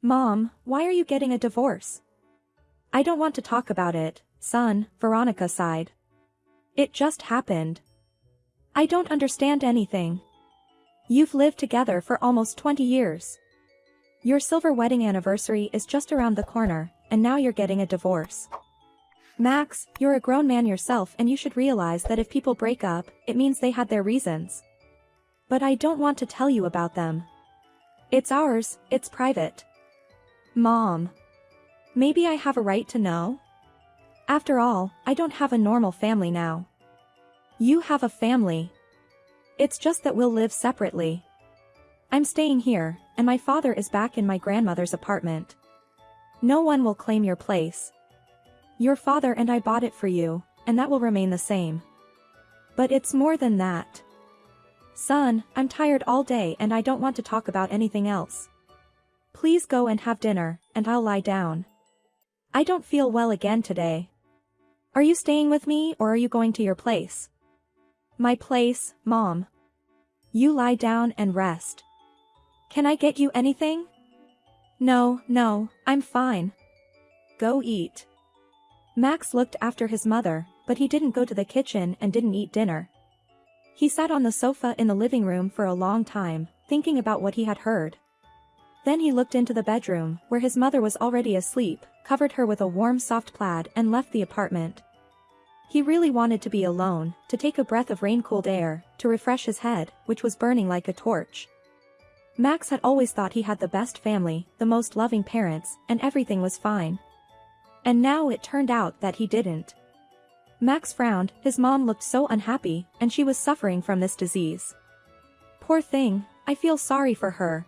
Mom, why are you getting a divorce? I don't want to talk about it, son, Veronica sighed. It just happened. I don't understand anything. You've lived together for almost 20 years. Your silver wedding anniversary is just around the corner, and now you're getting a divorce. Max, you're a grown man yourself and you should realize that if people break up, it means they had their reasons. But I don't want to tell you about them. It's ours, it's private. Mom. Maybe I have a right to know? After all, I don't have a normal family now. You have a family. It's just that we'll live separately. I'm staying here, and my father is back in my grandmother's apartment. No one will claim your place. Your father and I bought it for you, and that will remain the same. But it's more than that. Son, I'm tired all day and I don't want to talk about anything else. Please go and have dinner, and I'll lie down. I don't feel well again today. Are you staying with me or are you going to your place? My place, Mom. You lie down and rest. Can I get you anything? No, I'm fine. Go eat. Max looked after his mother, but he didn't go to the kitchen and didn't eat dinner. He sat on the sofa in the living room for a long time, thinking about what he had heard. Then he looked into the bedroom, where his mother was already asleep, covered her with a warm soft plaid and left the apartment. He really wanted to be alone, to take a breath of rain-cooled air, to refresh his head, which was burning like a torch. Max had always thought he had the best family, the most loving parents, and everything was fine. And now it turned out that he didn't. Max frowned, his mom looked so unhappy, and she was suffering from this disease. Poor thing, I feel sorry for her.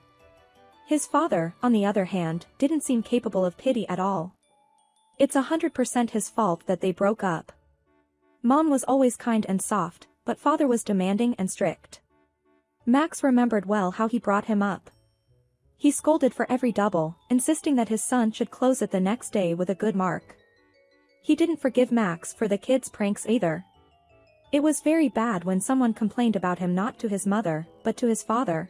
His father, on the other hand, didn't seem capable of pity at all. It's 100% his fault that they broke up. Mom was always kind and soft, but father was demanding and strict. Max remembered well how he brought him up. He scolded for every double, insisting that his son should close it the next day with a good mark. He didn't forgive Max for the kids' pranks either. It was very bad when someone complained about him not to his mother, but to his father.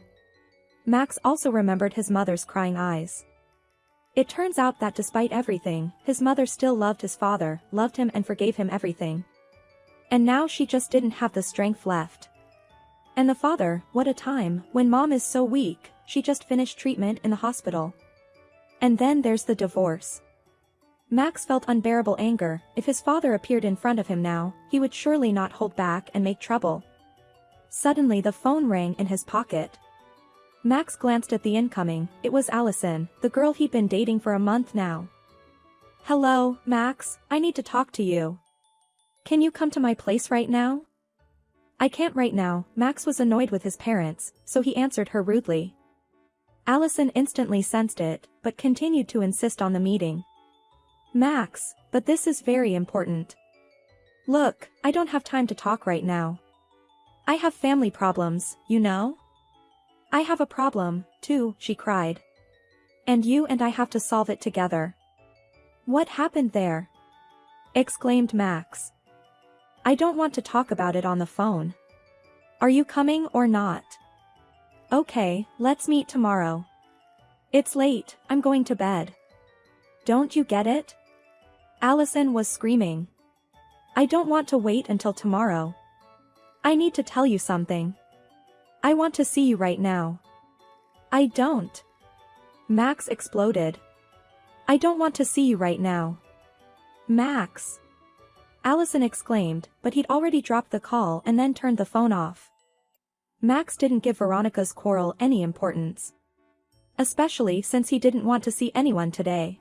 Max also remembered his mother's crying eyes. It turns out that despite everything, his mother still loved his father, loved him and forgave him everything. And now she just didn't have the strength left. And the father, what a time, when mom is so weak, she just finished treatment in the hospital. And then there's the divorce. Max felt unbearable anger. If his father appeared in front of him now, he would surely not hold back and make trouble. Suddenly the phone rang in his pocket. Max glanced at the incoming. It was Allison, the girl he'd been dating for a month now. Hello, Max, I need to talk to you. Can you come to my place right now? I can't right now. Max was annoyed with his parents, so he answered her rudely. Allison instantly sensed it, but continued to insist on the meeting. Max, but this is very important. Look, I don't have time to talk right now. I have family problems, you know? I have a problem, too, she cried. And you and I have to solve it together. What happened there? Exclaimed Max. I don't want to talk about it on the phone. Are you coming or not? Okay, let's meet tomorrow. It's late, I'm going to bed. Don't you get it? Allison was screaming. I don't want to wait until tomorrow. I need to tell you something. I want to see you right now. I don't. Max exploded. I don't want to see you right now. Max. Allison exclaimed, but he'd already dropped the call and then turned the phone off. Max didn't give Veronica's quarrel any importance. Especially since he didn't want to see anyone today.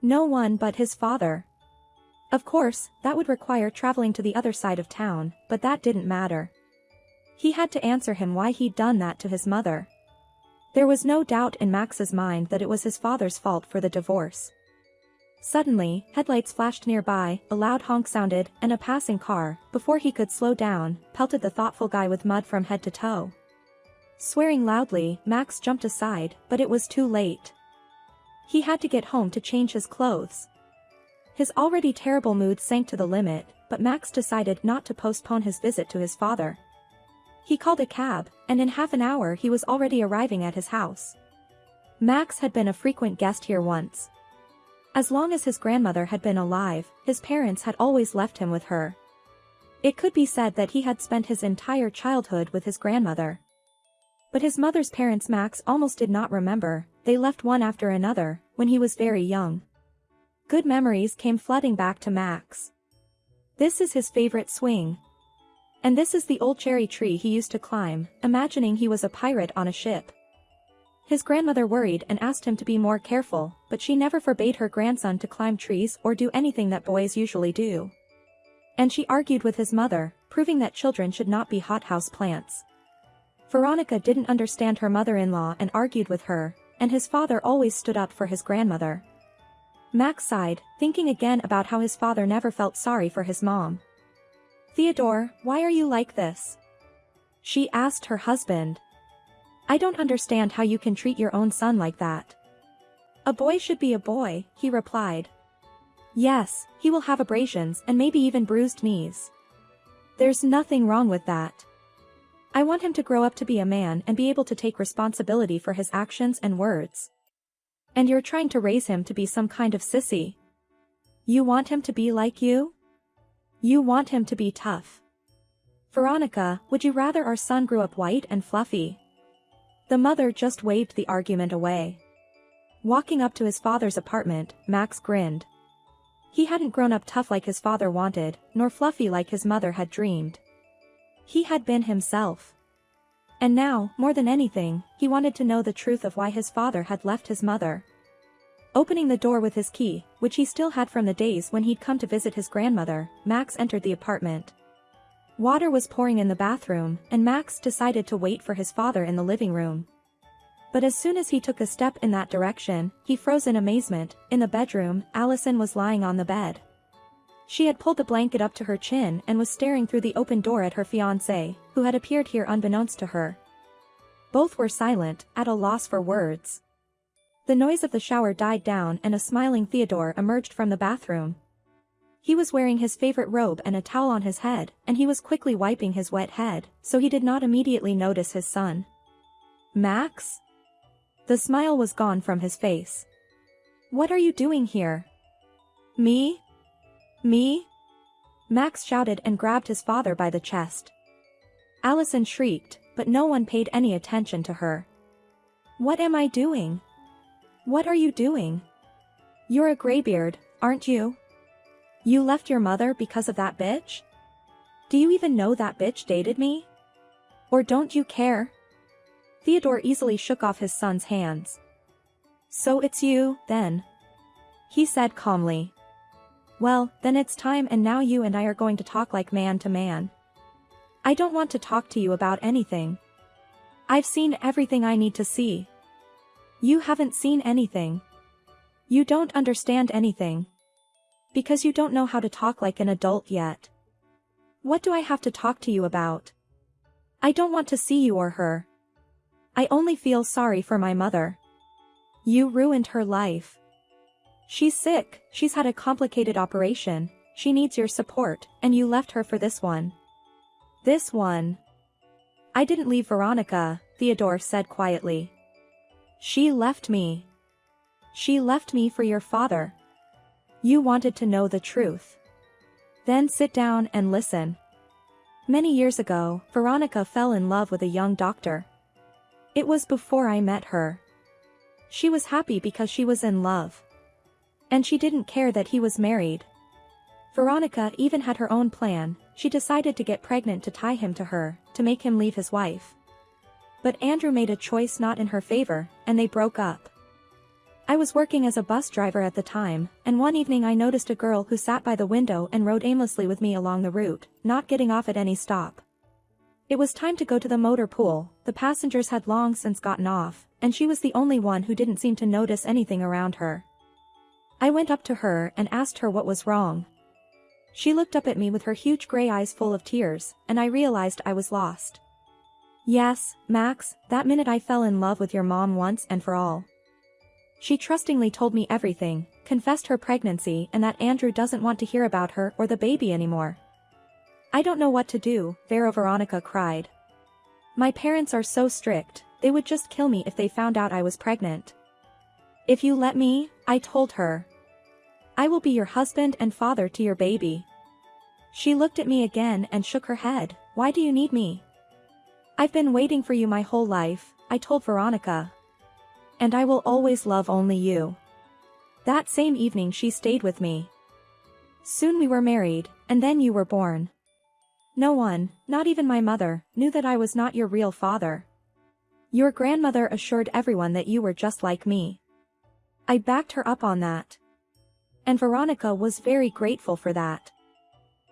No one but his father. Of course, that would require traveling to the other side of town, but that didn't matter. He had to answer him why he'd done that to his mother. There was no doubt in Max's mind that it was his father's fault for the divorce. Suddenly, headlights flashed nearby, a loud honk sounded, and a passing car, before he could slow down, pelted the thoughtful guy with mud from head to toe. Swearing loudly, Max jumped aside, but it was too late. He had to get home to change his clothes. His already terrible mood sank to the limit, but Max decided not to postpone his visit to his father. He called a cab, and in half an hour he was already arriving at his house. Max had been a frequent guest here once. As long as his grandmother had been alive, his parents had always left him with her. It could be said that he had spent his entire childhood with his grandmother. But his mother's parents Max almost did not remember, they left one after another, when he was very young. Good memories came flooding back to Max. This is his favorite swing. And this is the old cherry tree he used to climb, imagining he was a pirate on a ship. His grandmother worried and asked him to be more careful, but she never forbade her grandson to climb trees or do anything that boys usually do. And she argued with his mother, proving that children should not be hothouse plants. Veronica didn't understand her mother-in-law and argued with her, and his father always stood up for his grandmother. Max sighed, thinking again about how his father never felt sorry for his mom. "Theodore, why are you like this?" she asked her husband. "I don't understand how you can treat your own son like that." "A boy should be a boy," he replied. "Yes, he will have abrasions and maybe even bruised knees. There's nothing wrong with that. I want him to grow up to be a man and be able to take responsibility for his actions and words. And you're trying to raise him to be some kind of sissy. You want him to be like you? You want him to be tough. Veronica, would you rather our son grew up white and fluffy?" The mother just waved the argument away. Walking up to his father's apartment, Max grinned. He hadn't grown up tough like his father wanted, nor fluffy like his mother had dreamed. He had been himself. And now, more than anything, he wanted to know the truth of why his father had left his mother. Opening the door with his key, which he still had from the days when he'd come to visit his grandmother, Max entered the apartment. Water was pouring in the bathroom, and Max decided to wait for his father in the living room. But as soon as he took a step in that direction, he froze in amazement. In the bedroom, Allison was lying on the bed. She had pulled the blanket up to her chin and was staring through the open door at her fiancé, who had appeared here unbeknownst to her. Both were silent, at a loss for words. The noise of the shower died down and a smiling Theodore emerged from the bathroom. He was wearing his favorite robe and a towel on his head, and he was quickly wiping his wet head, so he did not immediately notice his son. "Max?" The smile was gone from his face. "What are you doing here?" "Me? Me?" Max shouted and grabbed his father by the chest. Allison shrieked, but no one paid any attention to her. "What am I doing? What are you doing? You're a graybeard, aren't you? You left your mother because of that bitch? Do you even know that bitch dated me? Or don't you care?" Theodore easily shook off his son's hands. "So it's you, then?" he said calmly. "Well, then it's time, and now you and I are going to talk like man to man. I don't want to talk to you about anything. I've seen everything I need to see. You haven't seen anything. You don't understand anything. Because you don't know how to talk like an adult yet. What do I have to talk to you about? I don't want to see you or her. I only feel sorry for my mother. You ruined her life. She's sick, she's had a complicated operation, she needs your support, and you left her for this one. This one." "I didn't leave Veronica," Theodore said quietly. "She left me. She left me for your father. You wanted to know the truth. Then sit down and listen. Many years ago, Veronica fell in love with a young doctor. It was before I met her. She was happy because she was in love. And she didn't care that he was married. Veronica even had her own plan. She decided to get pregnant to tie him to her, to make him leave his wife. But Andrew made a choice not in her favor, and they broke up. I was working as a bus driver at the time, and one evening I noticed a girl who sat by the window and rode aimlessly with me along the route, not getting off at any stop. It was time to go to the motor pool, the passengers had long since gotten off, and she was the only one who didn't seem to notice anything around her. I went up to her and asked her what was wrong. She looked up at me with her huge gray eyes full of tears, and I realized I was lost. "Yes, Max, that minute I fell in love with your mom once and for all." She trustingly told me everything, confessed her pregnancy and that Andrew doesn't want to hear about her or the baby anymore. "I don't know what to do," Veronica cried. "My parents are so strict, they would just kill me if they found out I was pregnant. If you let me, I told her. I will be your husband and father to your baby. She looked at me again and shook her head. Why do you need me? I've been waiting for you my whole life, I told Veronica. And I will always love only you. That same evening she stayed with me. Soon we were married, and then you were born. No one, not even my mother, knew that I was not your real father. Your grandmother assured everyone that you were just like me. I backed her up on that. And Veronica was very grateful for that.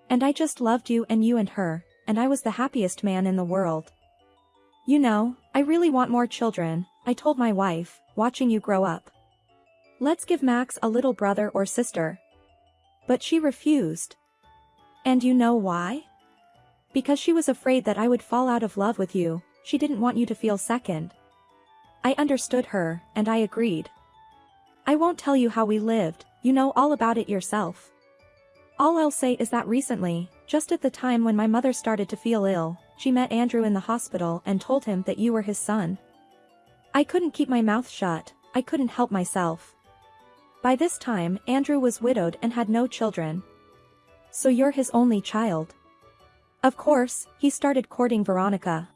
And I just loved you and her, and I was the happiest man in the world. You know, I really want more children, I told my wife, watching you grow up. Let's give Max a little brother or sister. But she refused. And you know why? Because she was afraid that I would fall out of love with you. She didn't want you to feel second. I understood her, and I agreed. I won't tell you how we lived, you know all about it yourself. All I'll say is that recently, just at the time when my mother started to feel ill, she met Andrew in the hospital and told him that you were his son. I couldn't keep my mouth shut, I couldn't help myself. By this time, Andrew was widowed and had no children. So you're his only child. Of course, he started courting Veronica.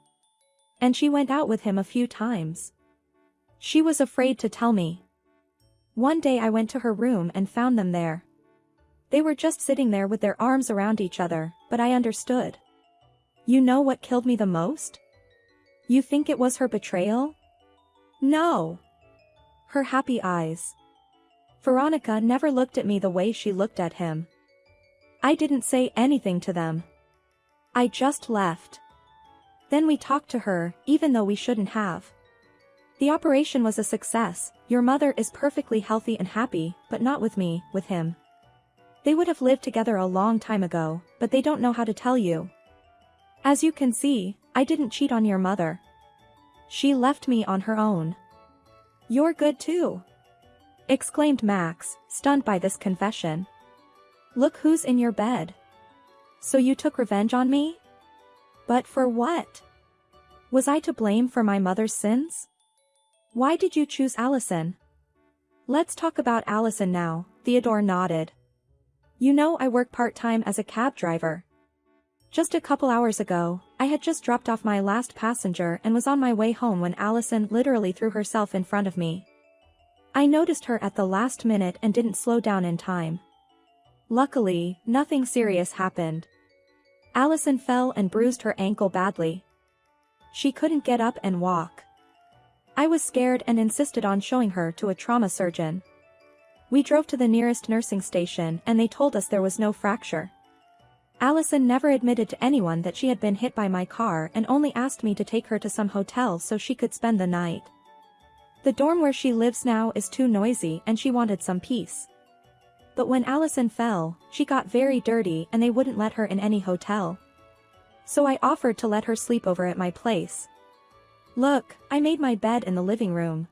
And she went out with him a few times. She was afraid to tell me. One day I went to her room and found them there. They were just sitting there with their arms around each other, but I understood. You know what killed me the most? You think it was her betrayal? No. Her happy eyes. Veronica never looked at me the way she looked at him. I didn't say anything to them. I just left. Then we talked to her, even though we shouldn't have. The operation was a success. Your mother is perfectly healthy and happy, but not with me, with him. They would have lived together a long time ago, but they don't know how to tell you. As you can see, I didn't cheat on your mother. She left me on her own. You're good too, exclaimed Max, stunned by this confession. Look who's in your bed. So you took revenge on me? But for what? Was I to blame for my mother's sins? Why did you choose Allison? Let's talk about Allison now, Theodore nodded. You know I work part-time as a cab driver. Just a couple hours ago, I had just dropped off my last passenger and was on my way home when Allison literally threw herself in front of me. I noticed her at the last minute and didn't slow down in time. Luckily, nothing serious happened. Allison fell and bruised her ankle badly. She couldn't get up and walk. I was scared and insisted on showing her to a trauma surgeon. We drove to the nearest nursing station and they told us there was no fracture. Allison never admitted to anyone that she had been hit by my car and only asked me to take her to some hotel so she could spend the night. The dorm where she lives now is too noisy and she wanted some peace. But when Allison fell, she got very dirty and they wouldn't let her in any hotel. So I offered to let her sleep over at my place. Look, I made my bed in the living room.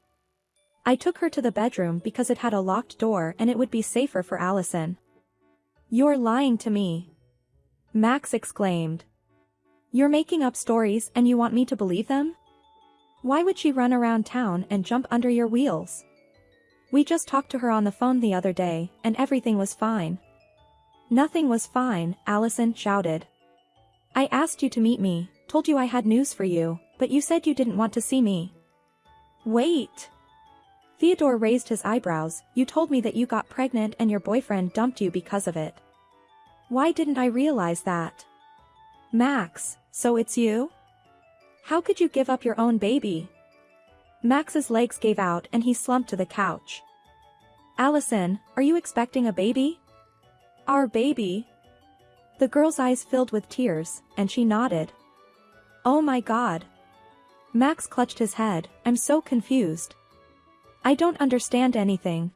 I took her to the bedroom because it had a locked door and it would be safer for Allison. You're lying to me, Max exclaimed. You're making up stories and you want me to believe them? Why would she run around town and jump under your wheels? We just talked to her on the phone the other day, and everything was fine. Nothing was fine, Allison shouted. I asked you to meet me, told you I had news for you, but you said you didn't want to see me. Wait. Theodore raised his eyebrows. You told me that you got pregnant and your boyfriend dumped you because of it. Why didn't I realize that? Max, so it's you? How could you give up your own baby? Max's legs gave out and he slumped to the couch. Allison, are you expecting a baby? Our baby? The girl's eyes filled with tears, and she nodded. Oh my God. Max clutched his head. I'm so confused. I don't understand anything.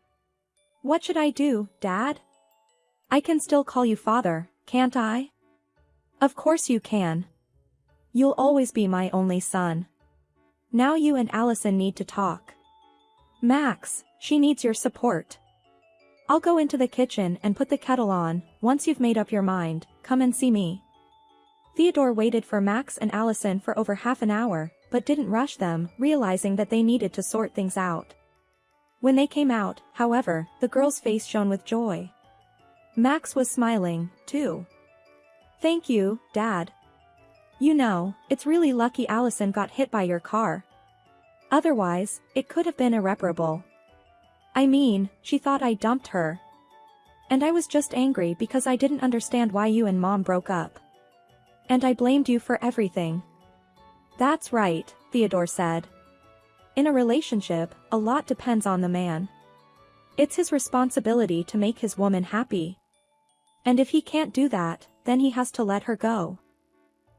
What should I do, Dad? I can still call you father, can't I? Of course you can. You'll always be my only son. Now you and Allison need to talk. Max, she needs your support. I'll go into the kitchen and put the kettle on. Once you've made up your mind, come and see me. Theodore waited for Max and Allison for over half an hour, but didn't rush them, realizing that they needed to sort things out. When they came out, however, the girl's face shone with joy. Max was smiling, too. "Thank you, Dad. You know, it's really lucky Allison got hit by your car. Otherwise, it could have been irreparable. I mean, she thought I dumped her. And I was just angry because I didn't understand why you and Mom broke up. And I blamed you for everything." "That's right," Theodore said. "In a relationship, a lot depends on the man. It's his responsibility to make his woman happy. And if he can't do that, then he has to let her go.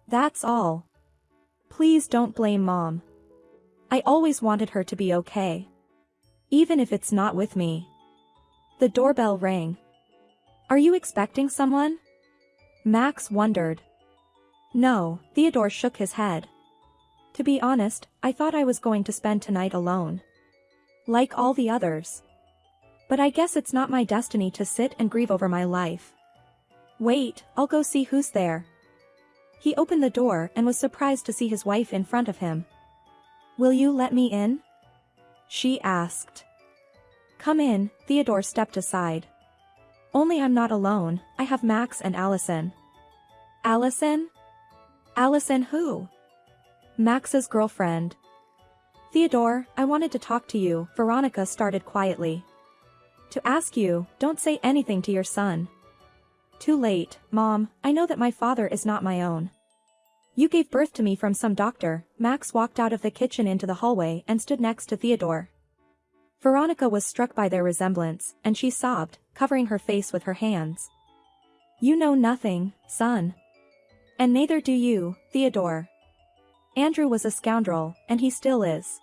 That's all. Please don't blame Mom. I always wanted her to be okay. Even if it's not with me." The doorbell rang. "Are you expecting someone?" Max wondered. "No," Theodore shook his head. "To be honest, I thought I was going to spend tonight alone. Like all the others. But I guess it's not my destiny to sit and grieve over my life. Wait, I'll go see who's there." He opened the door and was surprised to see his wife in front of him. "Will you let me in?" she asked. "Come in," Theodore stepped aside. "Only I'm not alone, I have Max and Allison." "Allison? Allison who?" "Max's girlfriend." "Theodore, I wanted to talk to you," Veronica started quietly. "To ask you, don't say anything to your son." "Too late, Mom, I know that my father is not my own. You gave birth to me from some doctor." Max walked out of the kitchen into the hallway and stood next to Theodore. Veronica was struck by their resemblance, and she sobbed, covering her face with her hands. "You know nothing, son. And neither do you, Theodore. Andrew was a scoundrel, and he still is.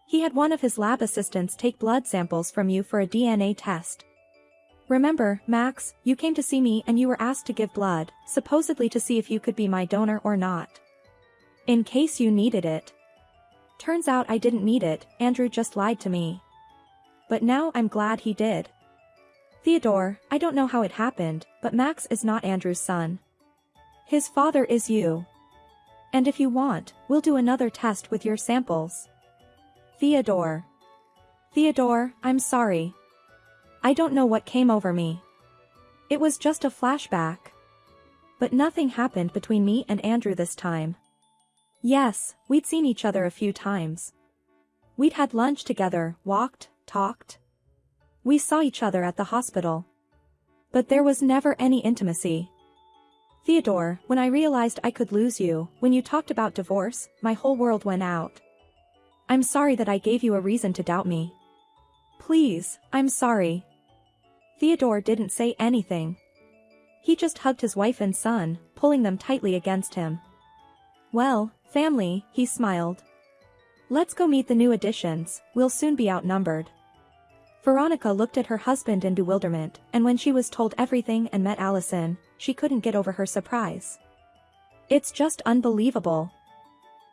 He had one of his lab assistants take blood samples from you for a DNA test. Remember, Max, you came to see me and you were asked to give blood, supposedly to see if you could be my donor or not. In case you needed it. Turns out I didn't need it, Andrew just lied to me. But now I'm glad he did. Theodore, I don't know how it happened, but Max is not Andrew's son. His father is you. And if you want, we'll do another test with your samples." "Theodore. Theodore, I'm sorry. I don't know what came over me. It was just a flashback. But nothing happened between me and Andrew this time. Yes, we'd seen each other a few times. We'd had lunch together, walked, talked. We saw each other at the hospital. But there was never any intimacy. Theodore, when I realized I could lose you, when you talked about divorce, my whole world went out. I'm sorry that I gave you a reason to doubt me. Please, I'm sorry." Theodore didn't say anything. He just hugged his wife and son, pulling them tightly against him. "Well, family," he smiled. "Let's go meet the new additions, we'll soon be outnumbered." Veronica looked at her husband in bewilderment, and when she was told everything and met Allison, she couldn't get over her surprise. "It's just unbelievable.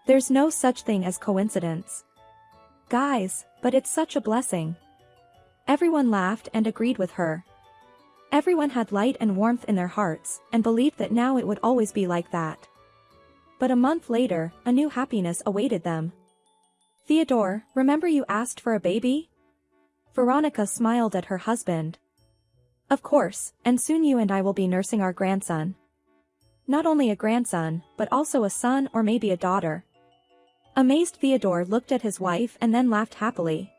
There's no such thing as coincidence. Guys, but it's such a blessing." Everyone laughed and agreed with her. Everyone had light and warmth in their hearts, and believed that now it would always be like that. But a month later, a new happiness awaited them. "Theodore, remember you asked for a baby?" Veronica smiled at her husband. "Of course, and soon you and I will be nursing our grandson. Not only a grandson, but also a son or maybe a daughter." Amazed Theodore looked at his wife and then laughed happily.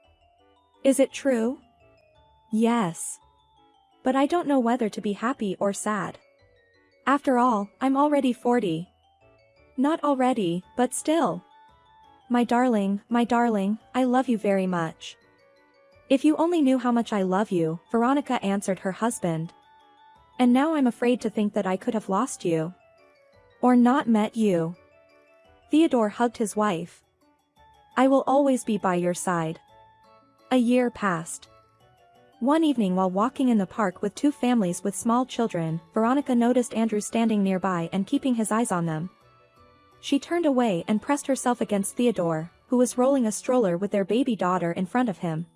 "Is it true?" "Yes. But I don't know whether to be happy or sad. After all, I'm already 40. Not already, but still. My darling, I love you very much." "If you only knew how much I love you," Veronica answered her husband. "And now I'm afraid to think that I could have lost you. Or not met you." Theodore hugged his wife. "I will always be by your side." A year passed. One evening while walking in the park with two families with small children, Veronica noticed Andrew standing nearby and keeping his eyes on them. She turned away and pressed herself against Theodore, who was rolling a stroller with their baby daughter in front of him.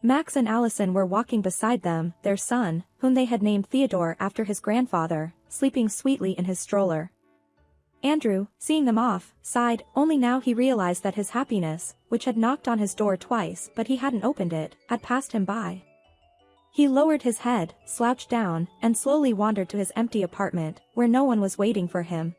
Max and Allison were walking beside them, their son, whom they had named Theodore after his grandfather, sleeping sweetly in his stroller. Andrew, seeing them off, sighed, only now he realized that his happiness, which had knocked on his door twice but he hadn't opened it, had passed him by. He lowered his head, slouched down, and slowly wandered to his empty apartment, where no one was waiting for him.